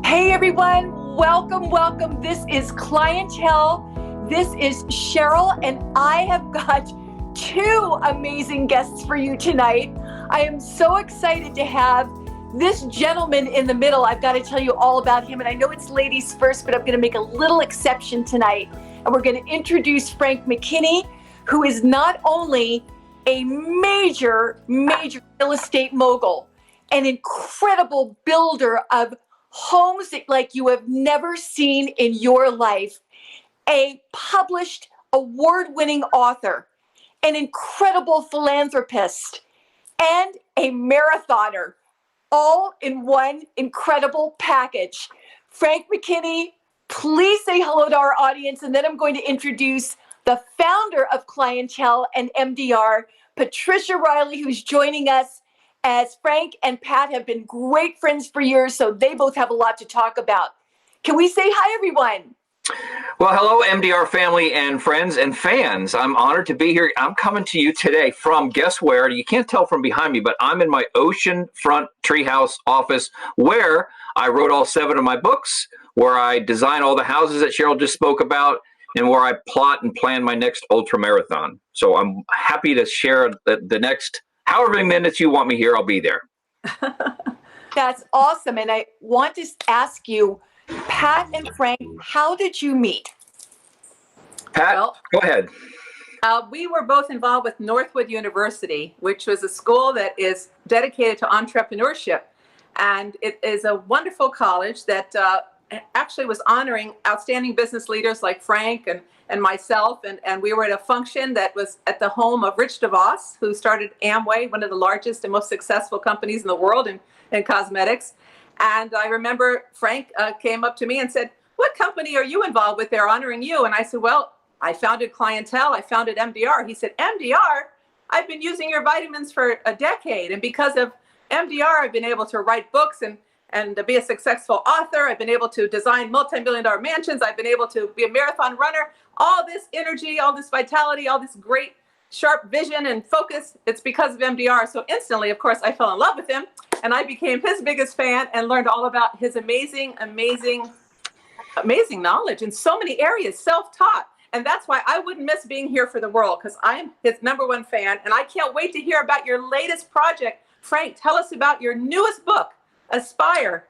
Hey everyone, welcome, welcome. This is Clientele. This is Cheryl, and I have got two amazing guests for you tonight. I am so excited to have this gentleman in the middle. I've got to tell you all about him, and I know it's ladies first, but I'm going to make a little exception tonight. And we're going to introduce Frank McKinney, who is not only a major real estate mogul, an incredible builder of homes like you have never seen in your life, a published award-winning author, an incredible philanthropist, and a marathoner, all in one incredible package. Frank McKinney, please say hello to our audience, and then I'm going to introduce the founder of Clientele and MDR, Patricia Riley, who's joining us, as Frank and Pat have been great friends for years, so they both have a lot to talk about. Can we say hi, everyone? Well, hello, MDR family and friends and fans. I'm honored to be here. I'm coming to you today from, guess where? You can't tell from behind me, but I'm in my oceanfront treehouse office where I wrote all 7 of my books, where I design all the houses that Cheryl just spoke about, and where I plot and plan my next ultra marathon. So I'm happy to share the next however many minutes you want me here, I'll be there. That's awesome. And I want to ask you, Pat and Frank, how did you meet? Pat, go ahead. We were both involved with Northwood University, which was a school that is dedicated to entrepreneurship. And it is a wonderful college that actually was honoring outstanding business leaders like Frank and myself, and we were at a function that was at the home of Rich DeVos, who started Amway, one of the largest and most successful companies in the world in cosmetics. And I remember Frank came up to me and said, "What company are you involved with? They're honoring you." And I said, "Well, I founded Clientele. I founded MDR." He said, "MDR? I've been using your vitamins for a decade. And because of MDR, I've been able to write books and to be a successful author. I've been able to design multi-million-dollar mansions. I've been able to be a marathon runner. All this energy, all this vitality, all this great sharp vision and focus, it's because of MDR." So instantly, of course, I fell in love with him, and I became his biggest fan and learned all about his amazing knowledge in so many areas, self-taught. And that's why I wouldn't miss being here for the world, because I'm his #1 fan, and I can't wait to hear about your latest project. Frank, tell us about your newest book, Aspire.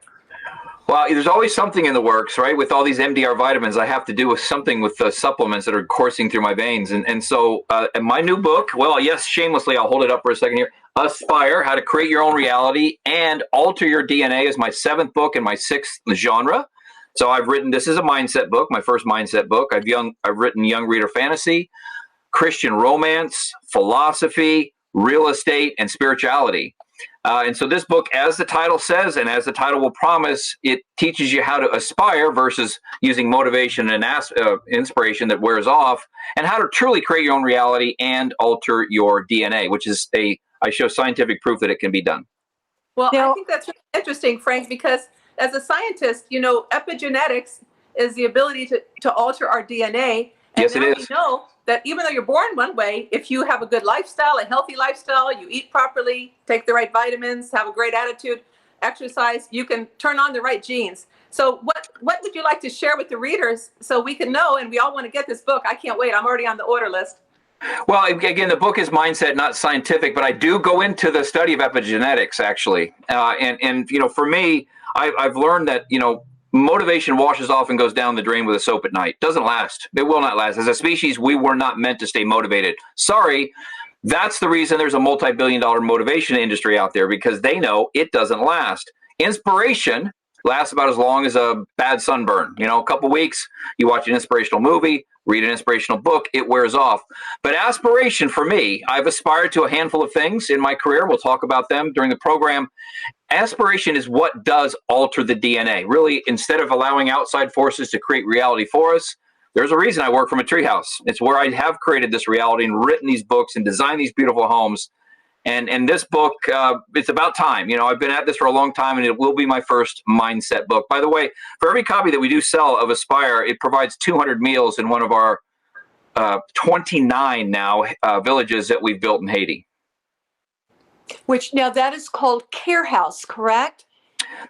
Well, there's always something in the works, right? With all these MDR vitamins, I have to do with something with the supplements that are coursing through my veins. And so my new book, well, yes, shamelessly, I'll hold it up for a second here. Aspire, How to Create Your Own Reality and Alter Your DNA is my 7th book in my 6th genre. So this is a mindset book, my first mindset book. I've written young reader fantasy, Christian romance, philosophy, real estate, and spirituality. And so this book, as the title says, and as the title will promise, it teaches you how to aspire versus using motivation and inspiration that wears off, and how to truly create your own reality and alter your DNA, which is I show scientific proof that it can be done. Well, I think that's really interesting, Frank, because as a scientist, epigenetics is the ability to alter our DNA. And yes, it is. We know that even though you're born one way, if you have a good lifestyle, a healthy lifestyle, you eat properly, take the right vitamins, have a great attitude, exercise, you can turn on the right genes. So what would you like to share with the readers so we can know, and we all want to get this book? I can't wait. I'm already on the order list. Well, again, the book is mindset, not scientific, but I do go into the study of epigenetics, actually. And for me, I've learned that, motivation washes off and goes down the drain with a soap at night. Doesn't last. It will not last. As a species, we were not meant to stay motivated. Sorry. That's the reason there's a multi-billion-dollar motivation industry out there, because they know it doesn't last. Inspiration lasts about as long as a bad sunburn. A couple weeks, you watch an inspirational movie, read an inspirational book, it wears off. But aspiration for me, I've aspired to a handful of things in my career. We'll talk about them during the program. Aspiration is what does alter the DNA. Really, instead of allowing outside forces to create reality for us, there's a reason I work from a treehouse. It's where I have created this reality and written these books and designed these beautiful homes. And this book, it's about time. I've been at this for a long time, and it will be my first mindset book. By the way, for every copy that we do sell of Aspire, it provides 200 meals in one of our 29 now villages that we've built in Haiti. Which now that is called Care House, correct?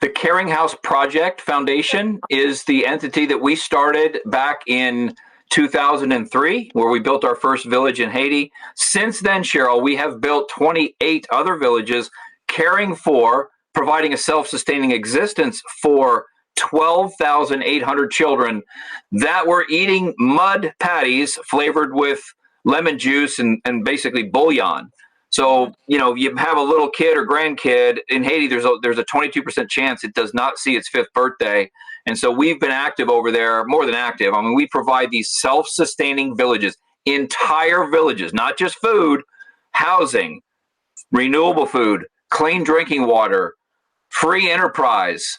The Caring House Project Foundation is the entity that we started back in 2003, where we built our first village in Haiti. Since then, Cheryl, we have built 28 other villages, caring for, providing a self-sustaining existence for 12,800 children that were eating mud patties flavored with lemon juice and basically bouillon. So, you have a little kid or grandkid in Haiti, there's a 22% chance it does not see its 5th birthday. And so we've been active over there, more than active. I mean, we provide these self-sustaining villages, entire villages, not just food, housing, renewable food, clean drinking water, free enterprise,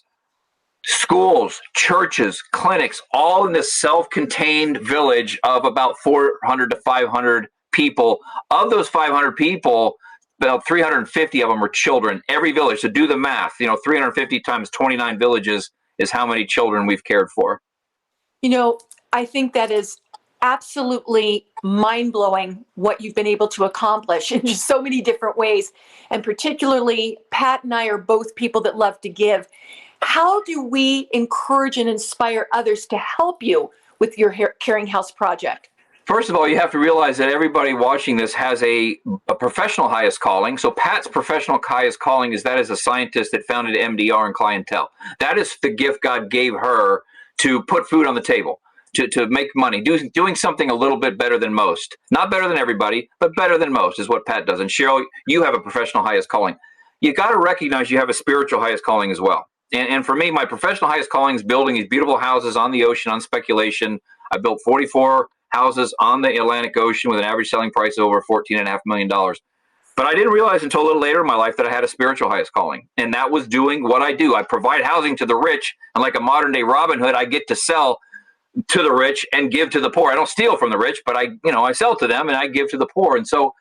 schools, churches, clinics, all in this self-contained village of about 400 to 500 people. Of those 500 people, about 350 of them are children. Every village. So do the math. 350 times 29 villages is how many children we've cared for. I think that is absolutely mind-blowing what you've been able to accomplish in just so many different ways. And particularly, Pat and I are both people that love to give. How do we encourage and inspire others to help you with your Caring House project? First of all, you have to realize that everybody watching this has a professional highest calling. So Pat's professional highest calling is a scientist that founded MDR and Clientele. That is the gift God gave her to put food on the table, to make money, doing something a little bit better than most. Not better than everybody, but better than most is what Pat does. And Cheryl, you have a professional highest calling. You got to recognize you have a spiritual highest calling as well. And for me, my professional highest calling is building these beautiful houses on the ocean on speculation. I built 44 houses on the Atlantic Ocean with an average selling price of over $14.5 million. But I didn't realize until a little later in my life that I had a spiritual highest calling. And that was doing what I do. I provide housing to the rich. And like a modern day Robin Hood, I get to sell to the rich and give to the poor. I don't steal from the rich, but I sell to them and I give to the poor. And so,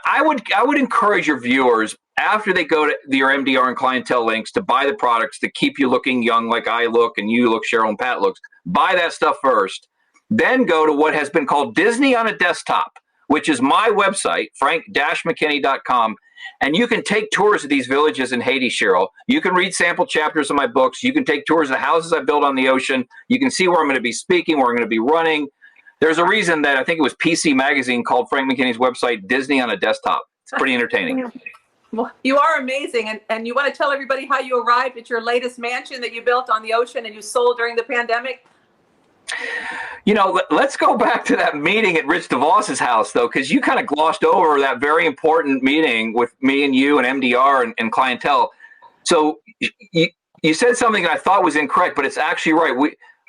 I would encourage your viewers, after they go to your MDR and Clientele links, to buy the products that keep you looking young like I look and you look, Cheryl and Pat looks. Buy that stuff first. Then go to what has been called Disney on a Desktop, which is my website, frank-mckinney.com. And you can take tours of these villages in Haiti, Cheryl. You can read sample chapters of my books. You can take tours of the houses I built on the ocean. You can see where I'm going to be speaking, where I'm going to be running. There's a reason that I think it was PC Magazine called Frank McKinney's website Disney on a Desktop. It's pretty entertaining. Well, you are amazing. And you want to tell everybody how you arrived at your latest mansion that you built on the ocean and you sold during the pandemic? Let's go back to that meeting at Rich DeVos's house, though, because you kind of glossed over that very important meeting with me and you and MDR and Clientele. So you said something that I thought was incorrect, but it's actually right.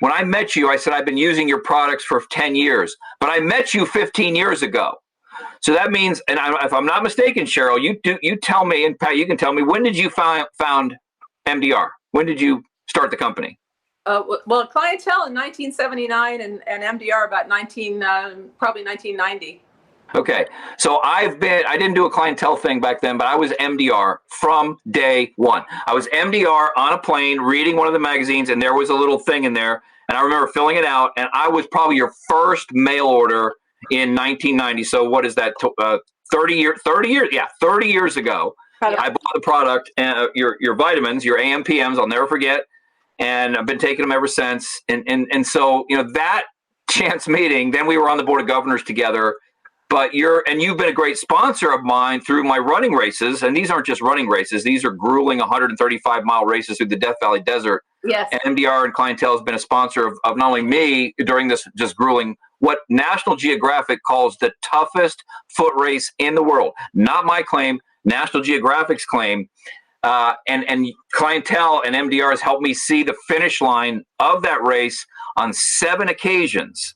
When I met you, I said I've been using your products for 10 years, but I met you 15 years ago. So that means, and if I'm not mistaken, Cheryl, you tell me, and Pat, you can tell me, when did you found MDR? When did you start the company? Well, Clientele in 1979 and MDR about probably 1990. Okay. So I didn't do a Clientele thing back then, but I was MDR from day one. I was MDR on a plane reading one of the magazines, and there was a little thing in there, and I remember filling it out, and I was probably your first mail order in 1990. So what is that? 30 years ago, I bought the product, your vitamins, your AMPMs, I'll never forget. And I've been taking them ever since. And so, that chance meeting, then we were on the board of governors together. But you've been a great sponsor of mine through my running races. And these aren't just running races. These are grueling 135-mile races through the Death Valley Desert. Yes. And MDR and Clientele has been a sponsor of not only me during this just grueling, what National Geographic calls the toughest foot race in the world. Not my claim, National Geographic's claim. And Clientele and MDR has helped me see the finish line of that race on 7 occasions.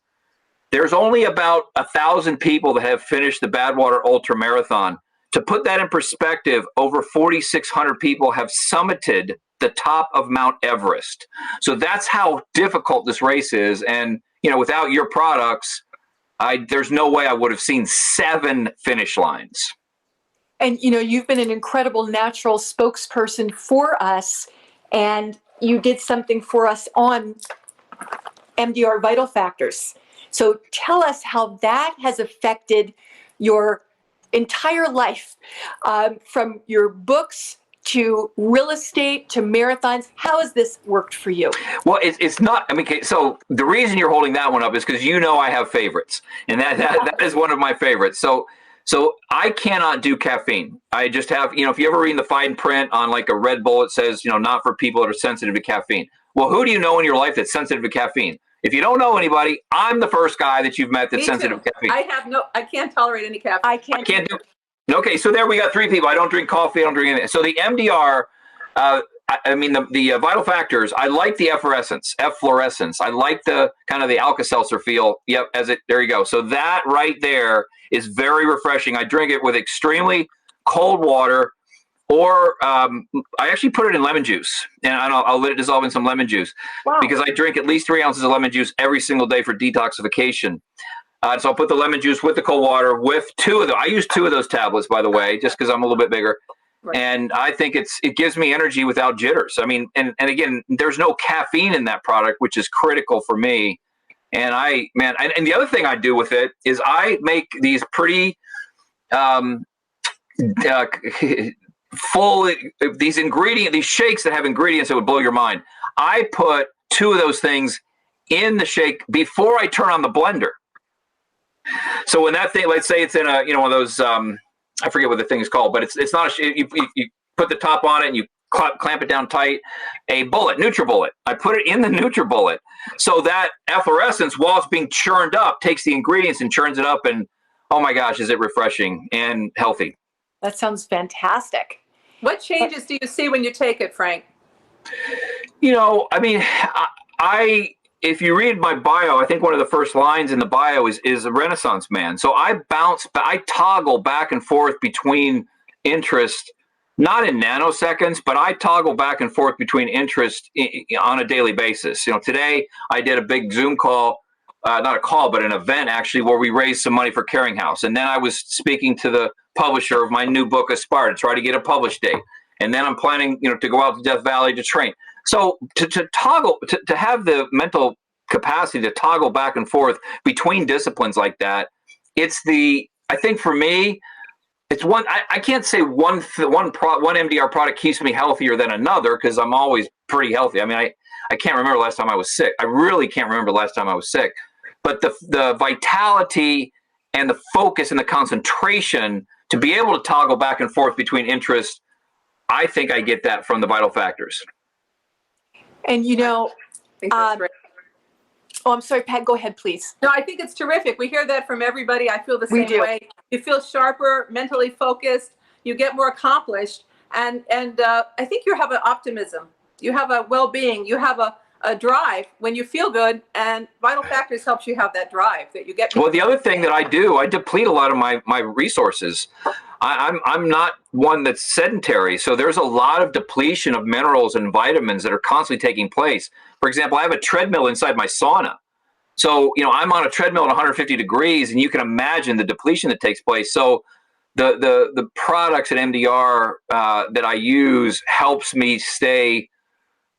There's only about 1,000 people that have finished the Badwater Ultra Marathon. To put that in perspective, over 4,600 people have summited the top of Mount Everest. So that's how difficult this race is. And, without your products, there's no way I would have seen 7 finish lines. And, you've been an incredible natural spokesperson for us, and you did something for us on MDR Vital Factors. So tell us how that has affected your entire life, from your books to real estate to marathons. How has this worked for you? Well, it's not. I mean, okay, so the reason you're holding that one up is because I have favorites, and that is one of my favorites. So I cannot do caffeine. I just have, if you ever read the fine print on like a Red Bull, it says, not for people that are sensitive to caffeine. Well, who do you know in your life that's sensitive to caffeine? If you don't know anybody, I'm the first guy that you've met that's sensitive to caffeine. I can't tolerate any caffeine. I can't do. Okay, so there we got three people. I don't drink coffee. I don't drink anything. So the MDR, the vital factors. I like the efflorescence. I like the kind of the Alka-Seltzer feel. Yep, there you go. So that right there is very refreshing. I drink it with extremely cold water, or I actually put it in lemon juice, and I'll let it dissolve in some lemon juice. Wow. Because I drink at least 3 ounces of lemon juice every single day for detoxification. So I'll put the lemon juice with the cold water with 2 of them. I use 2 of those tablets, by the way, just because I'm a little bit bigger. Right. And I think it gives me energy without jitters. I mean, and again, there's no caffeine in that product, which is critical for me. And and the other thing I do with it is I make these pretty full, these shakes that have ingredients that would blow your mind. I put 2 of those things in the shake before I turn on the blender. So when that thing, let's say it's in a, one of those, I forget what the thing is called, but it's not you put the top on it and you clamp it down tight. A bullet, NutriBullet. I put it in the NutriBullet, so that efflorescence, while it's being churned up, takes the ingredients and churns it up, and oh my gosh, is it refreshing and healthy. That sounds fantastic. What changes do you see when you take it, Frank? I mean, if you read my bio, I think one of the first lines in the bio is a Renaissance man. So I toggle back and forth between interest, not in nanoseconds, but I toggle back and forth between interest on a daily basis. Today I did a big Zoom call, not a call, but an event actually, where we raised some money for Caring House. And then I was speaking to the publisher of my new book, Aspire, to try to get a publish date. And then I'm planning, to go out to Death Valley to train. So to toggle, to have the mental capacity to toggle back and forth between disciplines like that, I think for me, it's one. I can't say one MDR product keeps me healthier than another, because I'm always pretty healthy. I mean, I can't remember the last time I was sick. I really can't remember the last time I was sick. But the vitality and the focus and the concentration to be able to toggle back and forth between interests, I think I get that from the vital factors. And I think that's right. Oh, I'm sorry, Pat, go ahead, please. No, I think it's terrific. We hear that from everybody. I feel the same way. You feel sharper, mentally focused, you get more accomplished, and I think you have an optimism. You have a well-being. You have a drive when you feel good, and Vital Factors helps you have that drive that you get. Well, the other thing that I do, I deplete a lot of my resources. I'm not one that's sedentary, so there's a lot of depletion of minerals and vitamins that are constantly taking place. For example, I have a treadmill inside my sauna. So, I'm on a treadmill at 150 degrees, and you can imagine the depletion that takes place. So the products at MDR that I use helps me stay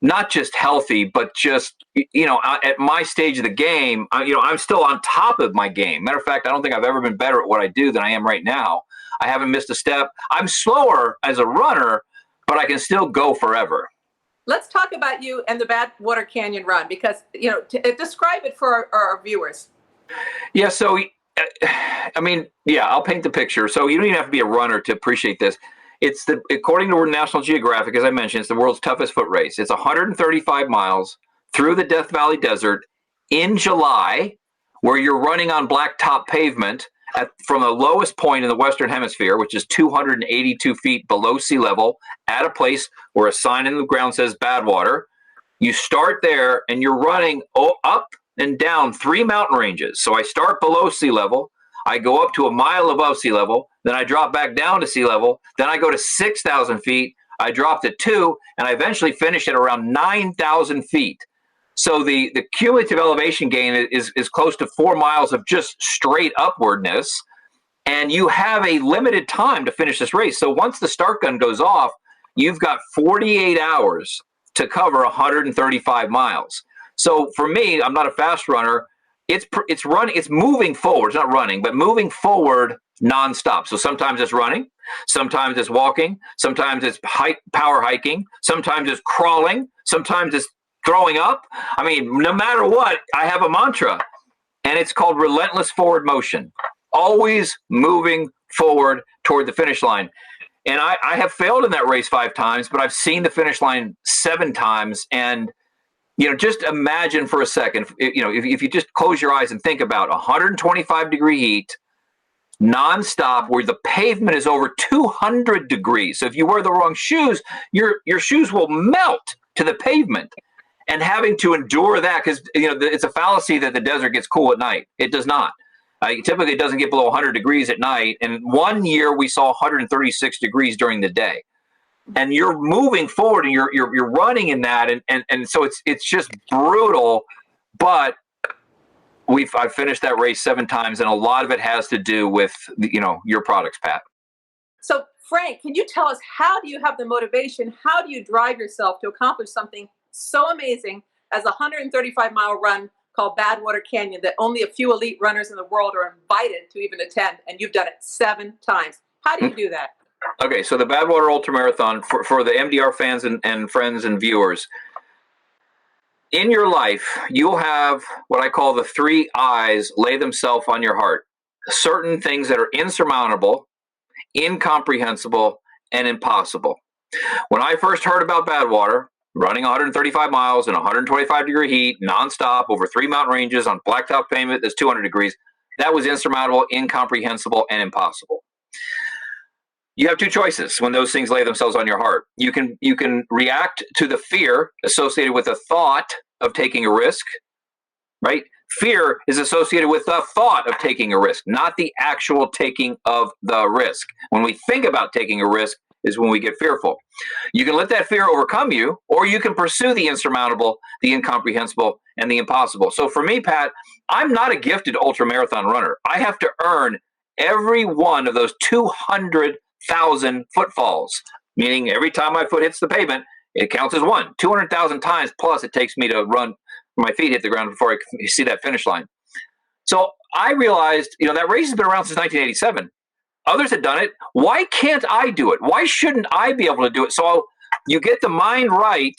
not just healthy, but just, at my stage of the game, I'm still on top of my game. Matter of fact, I don't think I've ever been better at what I do than I am right now. I haven't missed a step. I'm slower as a runner, but I can still go forever. Let's talk about you and the Badwater Canyon run, because, describe it for our viewers. Yeah. So, I'll paint the picture. So you don't even have to be a runner to appreciate this. According to National Geographic, as I mentioned, it's the world's toughest foot race. It's 135 miles through the Death Valley Desert in July, where you're running on blacktop pavement from the lowest point in the Western Hemisphere, which is 282 feet below sea level, at a place where a sign in the ground says Badwater. You start there, and you're running up and down 3 mountain ranges. So I start below sea level. I go up to a mile above sea level. Then I drop back down to sea level. Then I go to 6,000 feet. I drop to 2, and I eventually finish at around 9,000 feet. So the cumulative elevation gain is close to 4 miles of just straight upwardness, and you have a limited time to finish this race. So once the start gun goes off, you've got 48 hours to cover 135 miles. So for me, I'm not a fast runner. it's running, it's moving forward. It's not running, but moving forward nonstop. So sometimes it's running, sometimes it's walking, sometimes it's power hiking, sometimes it's crawling, sometimes it's throwing up. I mean, no matter what, I have a mantra, and it's called relentless forward motion. Always moving forward toward the finish line. And I have failed in that race 5 times, but I've seen the finish line 7 times. And, just imagine for a second, if you just close your eyes and think about 125-degree heat, nonstop, where the pavement is over 200 degrees. So if you wear the wrong shoes, your shoes will melt to the pavement. And having to endure that, because it's a fallacy that the desert gets cool at night. It does not. Typically, it doesn't get below 100 degrees at night. And one year we saw 136 degrees during the day. And you're moving forward, and you're running in that, and so it's just brutal. But I've finished that race 7 times, and a lot of it has to do with your products, Pat. So Frank, can you tell us, how do you have the motivation? How do you drive yourself to accomplish something so amazing as a 135-mile run called Badwater Canyon that only a few elite runners in the world are invited to even attend, and you've done it 7 times? How do you do that? Okay, so the Badwater Ultramarathon, for the MDR fans and friends and viewers, in your life, you'll have what I call the 3 I's lay themselves on your heart. Certain things that are insurmountable, incomprehensible, and impossible. When I first heard about Badwater, running 135 miles in 125-degree heat, nonstop, over 3 mountain ranges on blacktop pavement that's 200 degrees, that was insurmountable, incomprehensible, and impossible. You have 2 choices when those things lay themselves on your heart. You can react to the fear associated with the thought of taking a risk, right? Fear is associated with the thought of taking a risk, not the actual taking of the risk. When we think about taking a risk is when we get fearful. You can let that fear overcome you, or you can pursue the insurmountable, the incomprehensible, and the impossible. So for me, Pat, I'm not a gifted ultramarathon runner. I have to earn every one of those 200,000 footfalls, meaning every time my foot hits the pavement, it counts as one. 200,000 times plus it takes me to run, my feet hit the ground before I see that finish line. So I realized, that race has been around since 1987. Others had done it. Why can't I do it? Why shouldn't I be able to do it? So you get the mind right,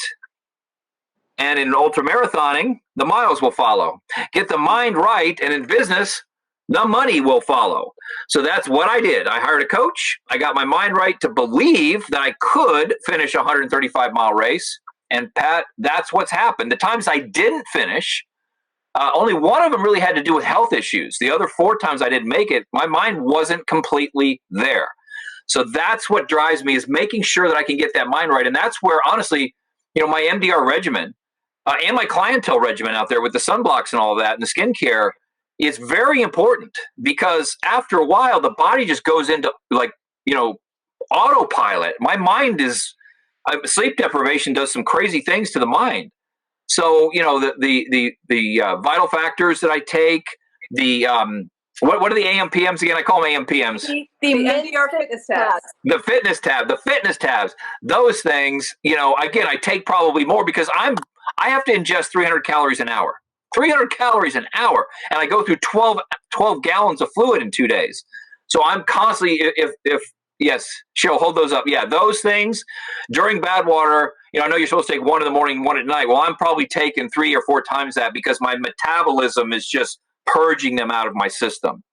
and in ultramarathoning, the miles will follow. Get the mind right, and in business, the money will follow. So that's what I did. I hired a coach. I got my mind right to believe that I could finish a 135-mile race. And Pat, that's what's happened. The times I didn't finish, only one of them really had to do with health issues. The other 4 times I didn't make it, my mind wasn't completely there. So that's what drives me, is making sure that I can get that mind right. And that's where, honestly, my MDR regimen and my clientele regimen out there with the sunblocks and all of that and the skincare is very important, because after a while, the body just goes into autopilot. My mind sleep deprivation does some crazy things to the mind. So, the vital factors that I take, what are the AMPMs again? I call them AMPMs. The MDR fitness tabs. The fitness tabs, those things, again, I take probably more because I have to ingest 300 calories an hour. 300 calories an hour. And I go through 12 gallons of fluid in 2 days. So I'm constantly, yes, Cheryl, hold those up. Yeah, those things during Badwater, I know you're supposed to take 1 in the morning, 1 at night. Well, I'm probably taking 3 or 4 times that, because my metabolism is just purging them out of my system.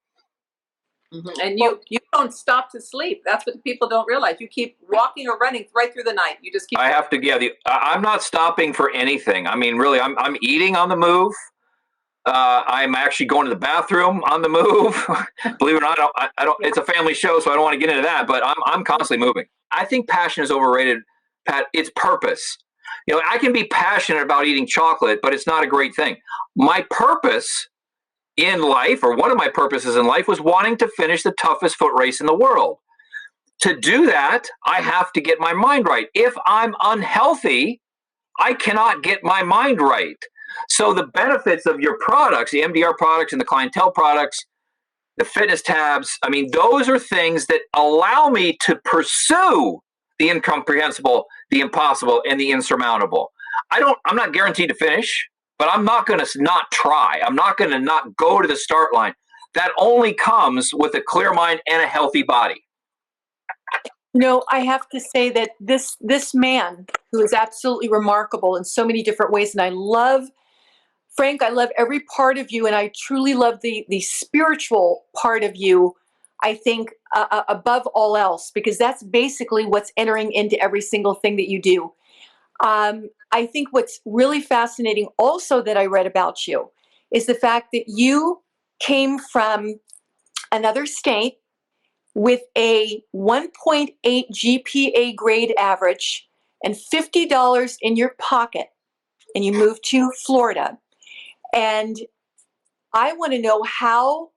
Mm-hmm. And you don't stop to sleep. That's what people don't realize. You keep walking or running right through the night. You just keep. I have to. Yeah, I'm not stopping for anything. I mean, really, I'm eating on the move. I'm actually going to the bathroom on the move. Believe it or not, I don't. It's a family show, so I don't want to get into that. But I'm constantly moving. I think passion is overrated, Pat. It's purpose. I can be passionate about eating chocolate, but it's not a great thing. My purpose in life, or one of my purposes in life, was wanting to finish the toughest foot race in the world. To do that, I have to get my mind right. If I'm unhealthy, I cannot get my mind right. So the benefits of your products, the MDR products and the clientele products, the fitness tabs, I mean, those are things that allow me to pursue the incomprehensible, the impossible, and the insurmountable. I'm not guaranteed to finish, but I'm not going to not try. I'm not going to not go to the start line. That only comes with a clear mind and a healthy body. I have to say that this man, who is absolutely remarkable in so many different ways, and I love Frank, I love every part of you, and I truly love the spiritual part of you, I think, above all else, because that's basically what's entering into every single thing that you do. I think what's really fascinating also that I read about you is the fact that you came from another state with a 1.8 GPA grade average and $50 in your pocket, and you moved to Florida. And I want to know how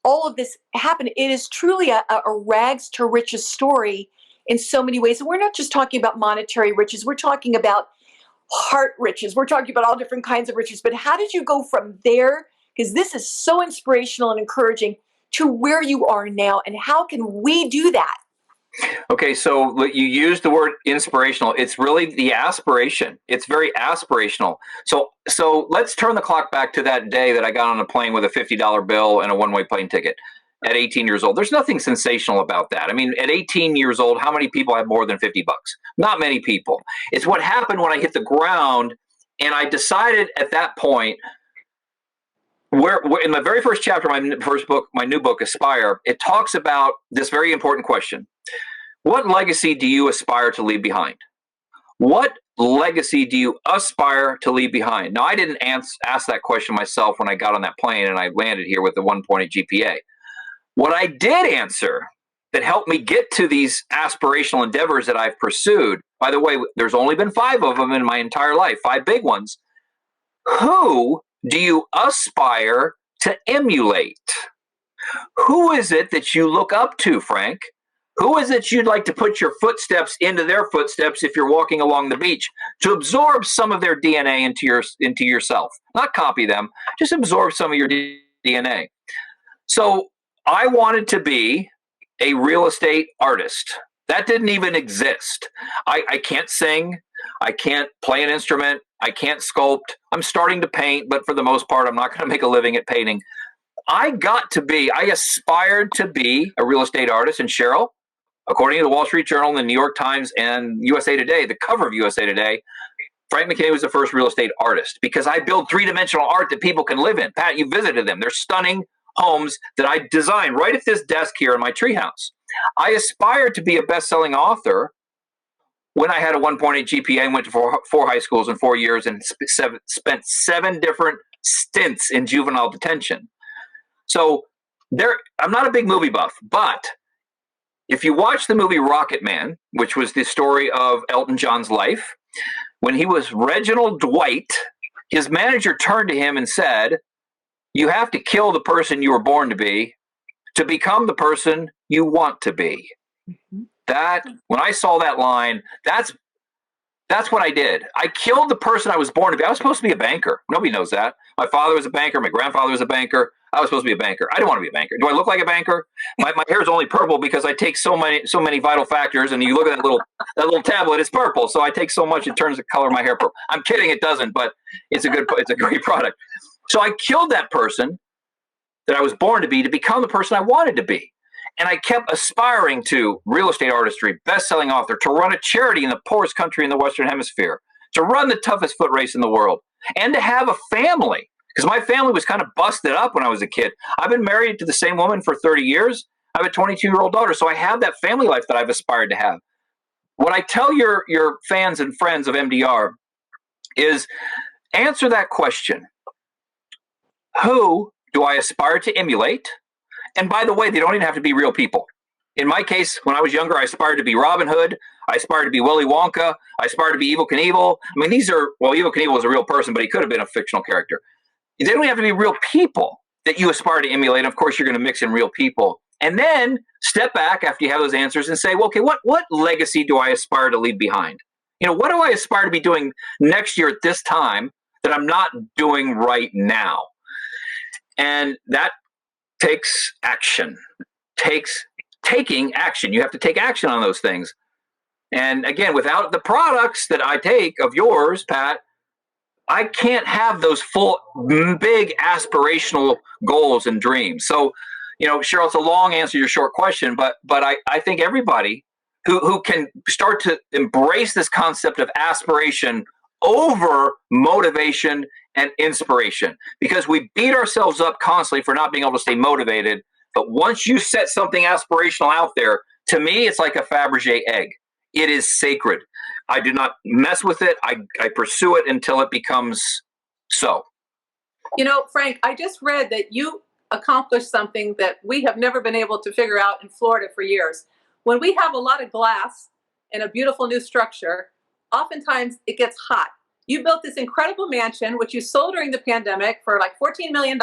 all of this happened. It is truly a rags to riches story in so many ways. And we're not just talking about monetary riches, we're talking about heart riches. We're talking about all different kinds of riches. But how did you go from there? Because this is so inspirational and encouraging, to where you are now. And how can we do that? Okay, so you use the word inspirational. It's really the aspiration. It's very aspirational. So let's turn the clock back to that day that I got on a plane with a $50 bill and a one-way plane ticket at 18 years old. There's nothing sensational about that. I mean, at 18 years old, how many people have more than 50 bucks? Not many people. It's what happened when I hit the ground, and I decided at that point, where in my very first chapter, my new book, Aspire, it talks about this very important question. What legacy do you aspire to leave behind? What legacy do you aspire to leave behind? Now, I didn't ask that question myself when I got on that plane and I landed here with a 1.8 GPA. What I did answer that helped me get to these aspirational endeavors that I've pursued, by the way, there's only been 5 of them in my entire life, 5 big ones. Who do you aspire to emulate? Who is it that you look up to, Frank? Who is it you'd like to put your footsteps into their footsteps if you're walking along the beach, to absorb some of their DNA into yourself? Not copy them, just absorb some of your DNA. So I wanted to be a real estate artist. That didn't even exist. I can't sing. I can't play an instrument. I can't sculpt. I'm starting to paint, but for the most part, I'm not going to make a living at painting. I aspired to be a real estate artist. And Cheryl, according to the Wall Street Journal, the New York Times, and USA Today, the cover of USA Today, Frank McKinney was the first real estate artist, because I build 3-dimensional art that people can live in. Pat, you visited them. They're stunning homes that I designed right at this desk here in my treehouse. I aspired to be a best-selling author when I had a 1.8 GPA and went to four high schools in 4 years and spent 7 different stints in juvenile detention. So I'm not a big movie buff, but if you watch the movie Rocket Man, which was the story of Elton John's life, when he was Reginald Dwight, his manager turned to him and said, "You have to kill the person you were born to become the person you want to be." Mm-hmm. When I saw that line, that's what I did. I killed the person I was born to be. I was supposed to be a banker. Nobody knows that. My father was a banker. My grandfather was a banker. I was supposed to be a banker. I didn't want to be a banker. Do I look like a banker? My hair is only purple because I take so many vital factors. And you look at that little tablet, it's purple. So I take so much, it turns the color of my hair purple. I'm kidding, it doesn't, but it's a great product. So I killed that person that I was born to become the person I wanted to be. And I kept aspiring to real estate artistry, best-selling author, to run a charity in the poorest country in the Western Hemisphere, to run the toughest foot race in the world, and to have a family. Because my family was kind of busted up when I was a kid. I've been married to the same woman for 30 years. I have a 22-year-old daughter, so I have that family life that I've aspired to have. What I tell your fans and friends of MDR is answer that question. Who do I aspire to emulate? And by the way, they don't even have to be real people. In my case, when I was younger, I aspired to be Robin Hood. I aspired to be Willy Wonka. I aspired to be Evel Knievel. I mean, Evel Knievel was a real person, but he could have been a fictional character. They don't have to be real people that you aspire to emulate. Of course, you're going to mix in real people. And then step back after you have those answers and say, well, okay, what legacy do I aspire to leave behind? What do I aspire to be doing next year at this time that I'm not doing right now? And that takes action, taking action. You have to take action on those things. And again, without the products that I take of yours, Pat, I can't have those full, big aspirational goals and dreams. So, Cheryl, it's a long answer to your short question, but I think everybody who can start to embrace this concept of aspiration over motivation and inspiration, because we beat ourselves up constantly for not being able to stay motivated. But once you set something aspirational out there, to me, it's like a Fabergé egg. It is sacred. I do not mess with it. I pursue it until it becomes so. Frank, I just read that you accomplished something that we have never been able to figure out in Florida for years. When we have a lot of glass in a beautiful new structure, oftentimes it gets hot. You built this incredible mansion, which you sold during the pandemic for like $14 million,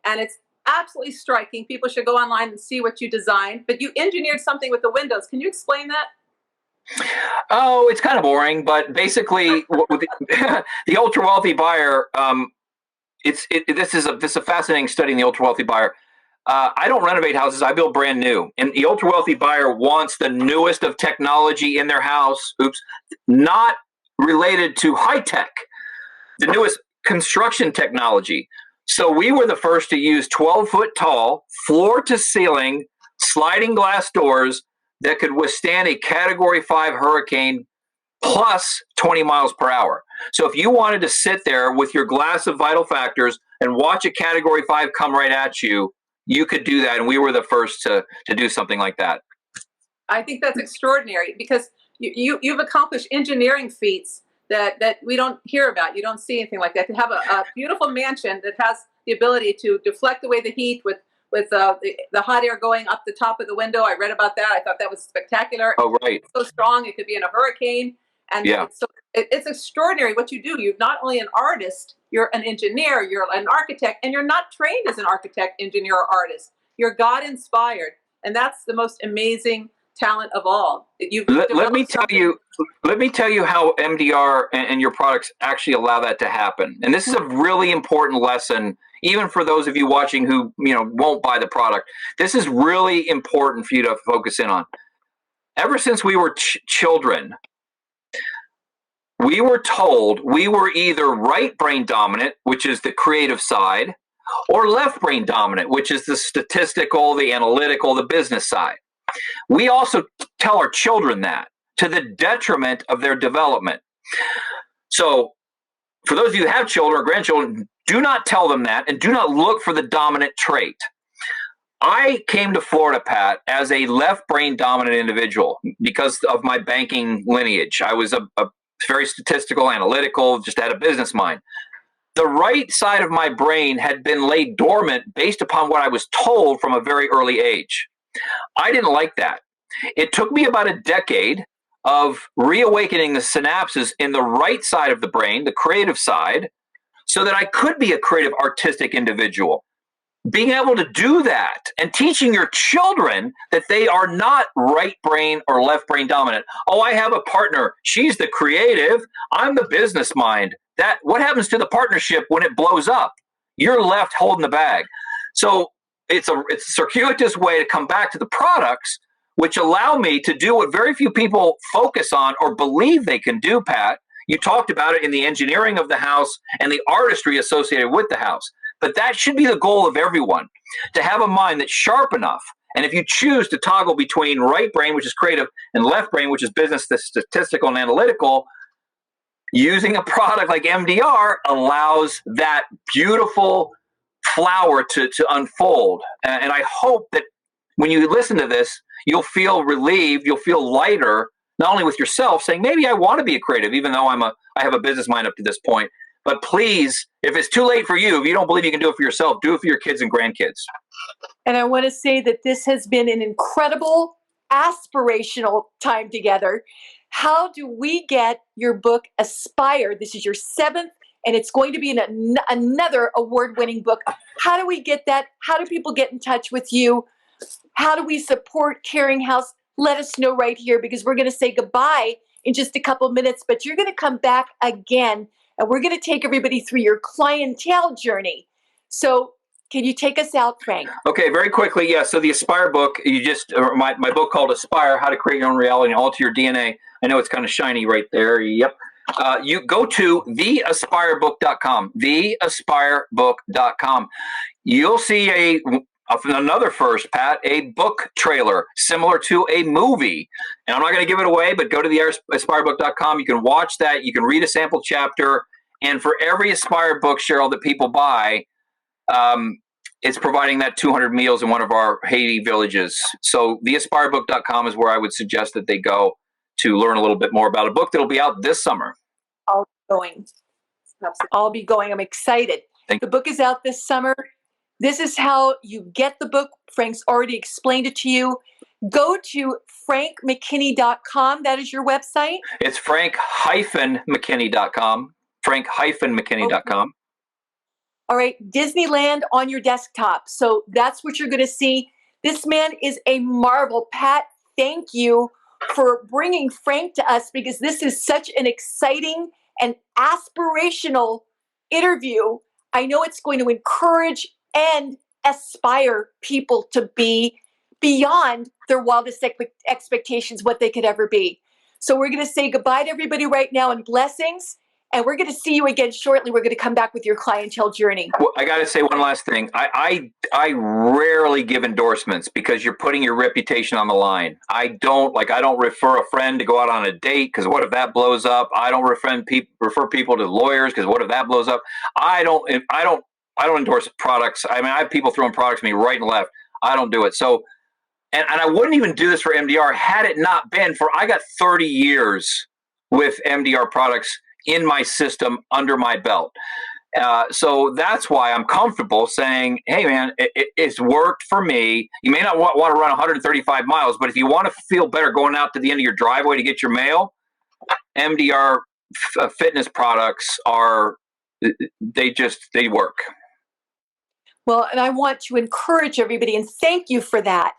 and it's absolutely striking. People should go online and see what you designed, but you engineered something with the windows. Can you explain that? Oh, it's kind of boring, but basically, the ultra wealthy buyer. This is a fascinating study in the ultra wealthy buyer. I don't renovate houses; I build brand new. And the ultra wealthy buyer wants the newest of technology in their house. Not related to high tech, the newest construction technology. So we were the first to use 12-foot tall, floor to ceiling, sliding glass doors that could withstand a Category 5 hurricane plus 20 miles per hour. So if you wanted to sit there with your glass of vital factors and watch a Category 5 come right at you, you could do that. And we were the first to do something like that. I think that's extraordinary, because you've accomplished engineering feats that we don't hear about. You don't see anything like that. To have a beautiful mansion that has the ability to deflect away the heat with the hot air going up the top of the window. I read about that. I thought that was spectacular. Oh, right. It's so strong, it could be in a hurricane. And yeah. It's extraordinary what you do. You're not only an artist, you're an engineer, you're an architect, and you're not trained as an architect, engineer, or artist. You're God-inspired. And that's the most amazing talent of all. Let me tell you how MDR and your products actually allow that to happen. And this is a really important lesson, even for those of you watching who won't buy the product. This is really important for you to focus in on. Ever since we were children, we were told we were either right brain dominant, which is the creative side, or left brain dominant, which is the statistical, the analytical, the business side. We also tell our children that, to the detriment of their development. So for those of you who have children or grandchildren, do not tell them that, and do not look for the dominant trait. I came to Florida, Pat, as a left brain dominant individual because of my banking lineage. I was a very statistical, analytical, just had a business mind. The right side of my brain had been laid dormant based upon what I was told from a very early age. I didn't like that. It took me about a decade of reawakening the synapses in the right side of the brain, the creative side, so that I could be a creative, artistic individual. Being able to do that and teaching your children that they are not right brain or left brain dominant. Oh, I have a partner. She's the creative. I'm the business mind. What happens to the partnership when it blows up? You're left holding the bag. So it's a circuitous way to come back to the products, which allow me to do what very few people focus on or believe they can do, Pat. You talked about it in the engineering of the house and the artistry associated with the house. But that should be the goal of everyone, to have a mind that's sharp enough. And if you choose to toggle between right brain, which is creative, and left brain, which is business, statistical, and analytical, using a product like MDR allows that beautiful flower to unfold. And I hope that when you listen to this, you'll feel relieved, you'll feel lighter, not only with yourself, saying, maybe I want to be a creative, even though I have a business mind up to this point. But please, if it's too late for you, if you don't believe you can do it for yourself, do it for your kids and grandkids. And I want to say that this has been an incredible, aspirational time together. How do we get your book, Aspire? This is your 7th, and it's going to be another award-winning book. How do we get that? How do people get in touch with you? How do we support Caring House? Let us know right here, because we're going to say goodbye in just a couple minutes, but you're going to come back again. And we're going to take everybody through your clientele journey. So can you take us out, Frank? Okay, very quickly. Yeah, so the Aspire book, my book called Aspire, How to Create Your Own Reality and Alter Your DNA. I know it's kind of shiny right there. Yep. you go to theaspirebook.com, theaspirebook.com. You'll see another first, Pat, a book trailer similar to a movie. And I'm not going to give it away, but go to theaspirebook.com. You can watch that. You can read a sample chapter. And for every Aspire book, Cheryl, that people buy, it's providing that 200 meals in one of our Haiti villages. So theaspirebook.com is where I would suggest that they go to learn a little bit more about a book that'll be out this summer. I'll be going. I'm excited. The book is out this summer. This is how you get the book. Frank's already explained it to you. Go to frankmckinney.com. That is your website? It's frank-mckinney.com. frank-mckinney.com. All right, Disneyland on your desktop. So that's what you're going to see. This man is a marvel. Pat, thank you for bringing Frank to us, because this is such an exciting and aspirational interview. I know it's going to encourage and aspire people to be beyond their wildest expectations, what they could ever be. So we're going to say goodbye to everybody right now and blessings. And we're going to see you again shortly. We're going to come back with your clientele journey. Well, I got to say one last thing. I rarely give endorsements because you're putting your reputation on the line. I don't refer a friend to go out on a date because what if that blows up? I don't refer people to lawyers because what if that blows up? I don't endorse products. I mean, I have people throwing products at me right and left. I don't do it. So, and I wouldn't even do this for MDR had it not been for I got 30 years with MDR products in my system under my belt. So that's why I'm comfortable saying, hey, man, it's worked for me. You may not want to run 135 miles, but if you want to feel better going out to the end of your driveway to get your mail, MDR fitness products they work. Well, and I want to encourage everybody, and thank you for that,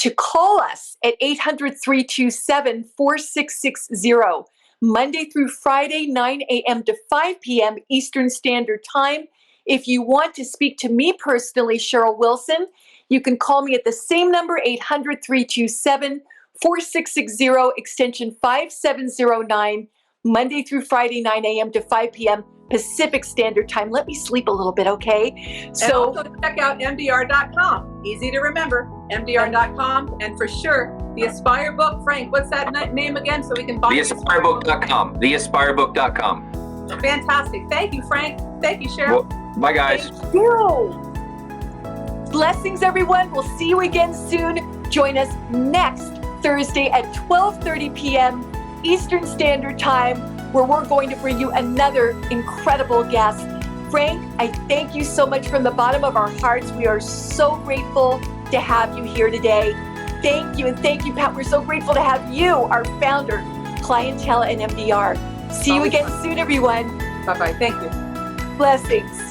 to call us at 800-327-4660. Monday through Friday, 9 a.m. to 5 p.m. Eastern Standard Time. If you want to speak to me personally, Cheryl Wilson, you can call me at the same number, 800-327-4660, extension 5709, Monday through Friday, 9 a.m. to 5 p.m. Pacific Standard Time. Let me sleep a little bit, okay? So and also check out MDR.com. Easy to remember, MDR.com. And for sure, the Aspire book. Frank, what's that name again so we can buy it? Theaspirebook.com. Theaspirebook.com. Fantastic. Thank you, Frank. Thank you, Cheryl. Well, bye, guys. Thank you. Blessings, everyone. We'll see you again soon. Join us next Thursday at 12:30 p.m. Eastern Standard Time, where we're going to bring you another incredible guest. Frank, I thank you so much from the bottom of our hearts. We are so grateful to have you here today. Thank you, and thank you, Pat. We're so grateful to have you, our founder, Clientele and MDR. See you again soon, everyone. Bye-bye. Thank you. Blessings.